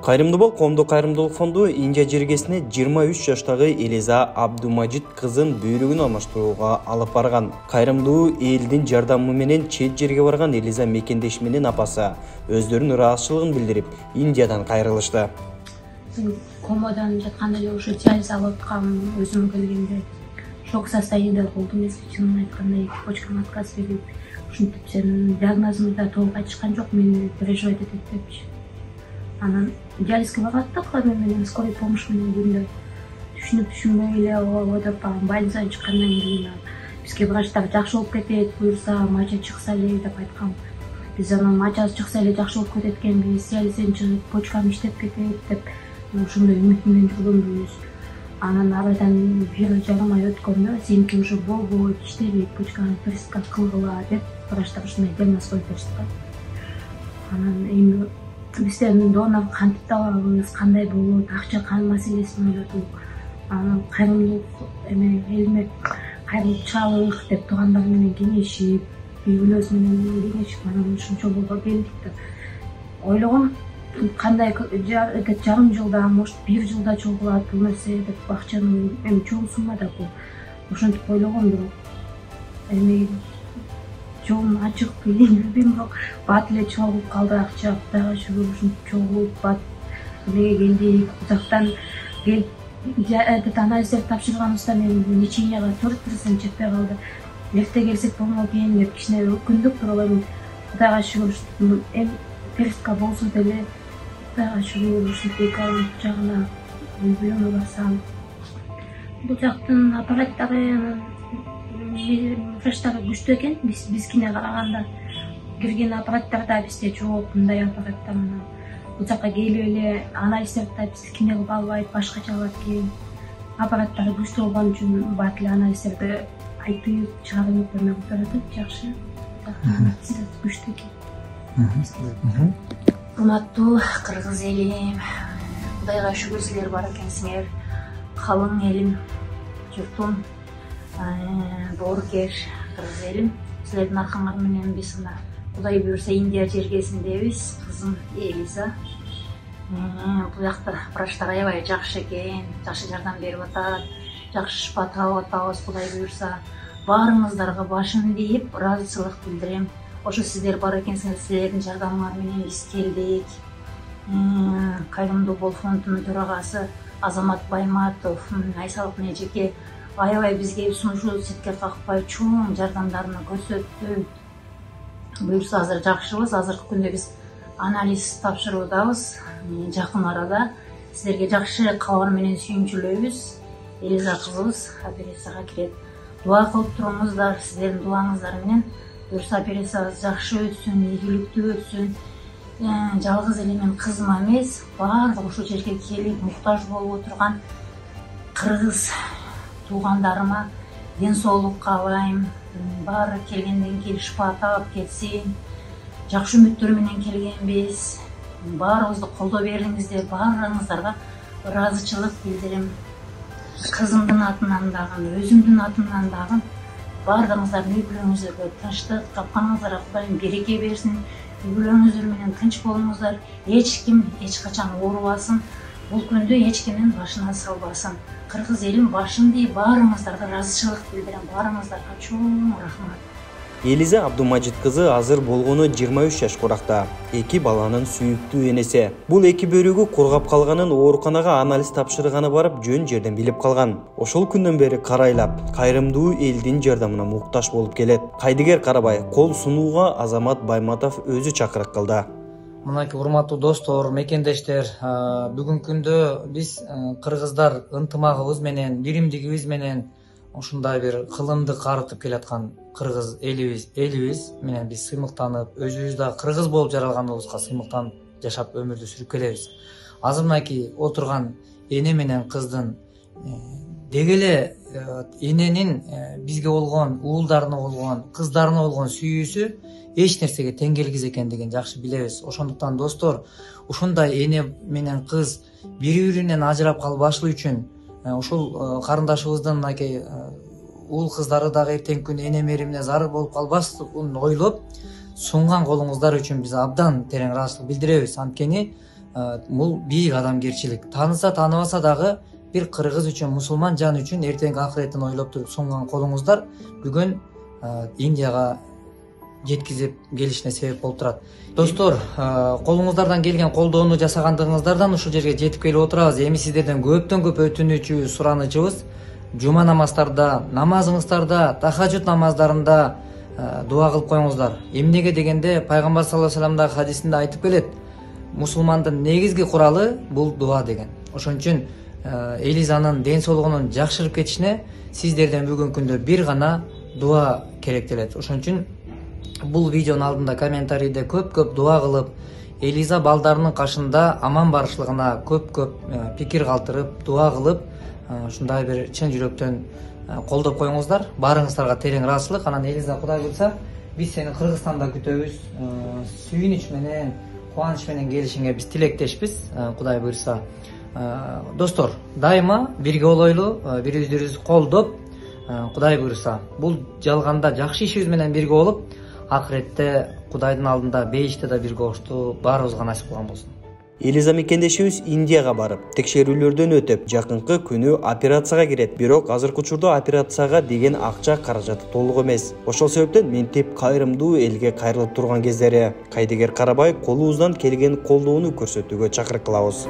Кайрымдуу коомдук кайрымдуулук фонду Индия жергесине 23 жаштагы Элиза Абдумажит кызын бөйрөгүн алмаштырууга алып барган. Кайрымдуу элдин жардамы менен чет жерге барган Элиза мекендеши менен апасы өздөрүнүн ыраазычылыгын билдирип, Индиядан кайрылышты. Комадан жатканда эле ушу диализ алып аткам, өзүм келгенде шок состояниеде болдум. Чынын айтканда почкам отказ берип, ушинтип сенин диагнозуңду да толук айтышкан жок, мени переживать этет депчи. Анан диализге бараттык, менен скорый помощь менен күндө түшүнбөй эле ойдоп калгам. Больницадан чыккандан кийин бизге врачтар жакшы болуп кетет, буюрса мача чыкса эле деп айткан. Биз анан мачасы чыкса эле жакшы болуп кетет экенбиз, диализден чыгып почкам иштеп кетет деп ошондой үмүт менен жүргөнбүз. Анан арадан 1,5 ай өткөндө сеники уже болбойт, иштебейт, почканы перистка кылгыла деп врачтар ушундай диагноз коюп беришти. Анан эми бизден донор кантип табабыз, кандай болот, акча кан маселесин ойлодук. Анан кайрымдуулук элиме кайрылып чыгалык деп туугандар менен кеңешип, үй-бүлөсү менен кеңешип, анан ушунчо болго келдик да. Ойлогом кандай жарым жылда, может 1 жылда чогулат бул нерсе деп, акчанын эми чоң сумма да бул. Ошентип ойлогом, бирок эми жолун ачык билбейм, бирок бат эле чогулуп калды акча. Кудайга шүгүр ушинтип чогулуп бат эмеге келдик. Узактан келип анализдерди тапшырганыбызда мен леченияга 4% жетпей калды. Эрте келсек болмок экен деп кичине өкүндүк, бирок эми Кудайга шүгүр эми перистка болсо деле Кудайга шүгүр ушинтип жагына үй-бүлөмө барсам. Бул жактын аппараттары врачтары күчтүү экен, бизкине караганда. Кирген аппараттарда бизде жок, мындай аппараттар. Бул жакка келип эле анализдерди бизкине кылып албайт, башкача алат экен. Аппараттары күчтүү болгон үчүн бат эле анализдерди айтып чыгарып эме кылып берет, жакшы. Күчтүү экен. Урматтуу кыргыз элим, Кудайга шүгүр силер бар экенсиңер. Калың элим, журтум, боорукер кыргыз элим. Силердин аркаңар менен биз мына Кудай буюрса Индия жергесиндебиз. Кызым Элиза. Бул жакта врачтар аябай жакшы экен, жакшы жардам берип атат, жакшы шифа таап атабыз. Кудай буюрса баарыңыздарга башын ийип ыраазычылык билдирем. Ошо сиздер бар экенсиңер, силердин жардамыңар менен биз келдик. Кайрымдуу фондунун төрагасы Азамат Байматов Айсалык менен жеке аябай бизге сунушу четке какпай чоң жардамдарын көрсөттү. Буюрса азыр жакшыбыз. Азыркы күндө биз анализ тапшыруудабыз. Жакын арада силерге жакшы кабар менен сүйүнчүлөйбүз. Элиза кызыбыз операцияга кирет. Дуа кылып туруңуздар, сиздердин дуаңыздар менен. Буюрса операциябыз жакшы өтсүн, ийгиликтүү өтсүн. Жалгыз эле мен кызыма эмес, баардык ушул жерге келип муктаж болуп отурган кыргыз туугандарыма ден соолук каалайм. Баары келгенден кийин шифа таап кетсин. Жакшы үмүттөр менен келгенбиз. Баарыбызды колдоо бериңиздер. Баарыңыздарга ыраазычылык билдирем. Кызымдын атынан дагы, өзүмдүн атымдан дагы баардыгыңыздардын үй-бүлөңүзгө тынчтык, тапканыңыздарга Кудайым береке берсин. Үй-бүлөңүздөр менен тынч болуңуздар. Эч ким эч качан оорубасын. Бул күндү эч кимдин башына салбасын. Кыргыз элим башын дейи баарыңыздарга ыраазычылык билдирем. Баарыңыздарга чоң рахмат. Элиза Абдумажит кызы азыр болгону 23 жаш куракта. 2 баланын сүйүктүү энеси. Бул 2 бөйрөгү кургап калганын ооруканага анализ тапшырганы барып жөн жерден билип калган. Ошол күндөн бери карайлап, кайрымдуу элдин жардамына муктаж болуп келет. Кайдыгер Карабай кол сунууга Азамат Байматов өзү чакырык кылды. Мынакей урматтуу достор, мекендештер, бүгүнкү күндө биз кыргыздар ынтымагыбыз менен, биримдигибиз менен ушундай бир кылымды карытып келаткан кыргыз элибиз менен биз сыймыктанып, өзүбүз да кыргыз болуп жаралганыбызга сыймыктанып жашап өмүрдү сүрүп келебиз. Азыр мынакей отурган эне менен кыздын деги эле эненин бизге болгон, уулдарына болгон, кыздарына болгон сүйүүсү эч нерсеге тең келгиз экендигин жакшы билебиз. Ошондуктан достор, ушундай эне менен кыз бири-биринен ажырап калбашы үчүн ушул карындашыбыздын мынакей уул кыздары дагы эртеңки күнү эне меримине зарыл болуп калбасын ойлоп сунган колуңуздар үчүн биз абдан терең ыраазычылык билдиребиз. Анткени бул бийик адамгерчилик. Тааныса тааныбаса дагы бир кыргыз үчүн, мусулман жан үчүн эртеңки акыретін ойлоп туруп сунган колуңуздар бүгүн Индияга жеткизип келишине себеп болуп турат. Достор, колуңуздардан келген колдоону жасагандыгыңыздардан ушул жерге жетип келип отурабыз. Эми сиздерден көптөн көп өтүнүүчүбүз, суранычыбыз жума намаздарда, намазыңыздарда, тахажжуд намаздарында дуа кылып коюңуздар. Эмнеге дегенде пайгамбар саллаллаху алейхи вассалам дагы хадисинде айтып келет. Мусулмандын негизги куралы бул дуа деген. Ошон үчүн Элизанын ден соолугунун жакшырып кетишине сиздерден бүгүнкү күндө бир гана дуа керектелет. Ошон үчүн бул видеонун алдында комментарийде көп дуа кылып, Элиза балдарынын кашында аман барышлыгына көп пикир калтырып, дуа кылып, ушундай бир чын жүрөктөн колдоп коюңуздар. Баарыңыздарга терең ыраазычылык. Анан Элиза, Кудай буйрса, биз сени Кыргызстанда күтөбүз. Сүйүнүч менен, кубаныч менен келишиңе биз тилектешпиз, Кудай буйрса. Достор, дайыма бирге болойлу, бири бирибизди колдоп, Кудай буйрса, бул жалганда жакшы ишибиз менен бирге болуп, акыретте Кудайдын алдында бейиште да бирге болушту баарыбызга насип кылган болсун. Элиза мекендешибиз Индияга барып, текшерүүлөрдөн өтүп, жакынкы күнү операцияга кирет. Бирок азыркы учурда операцияга деген акча каражаты толук эмес. Ошол себептен ментип кайрымдуу элге кайрылып турган кездери Кайдыгер Карабай колубуздан келген колдоону көрсөтүүгө чакырык кылабыз.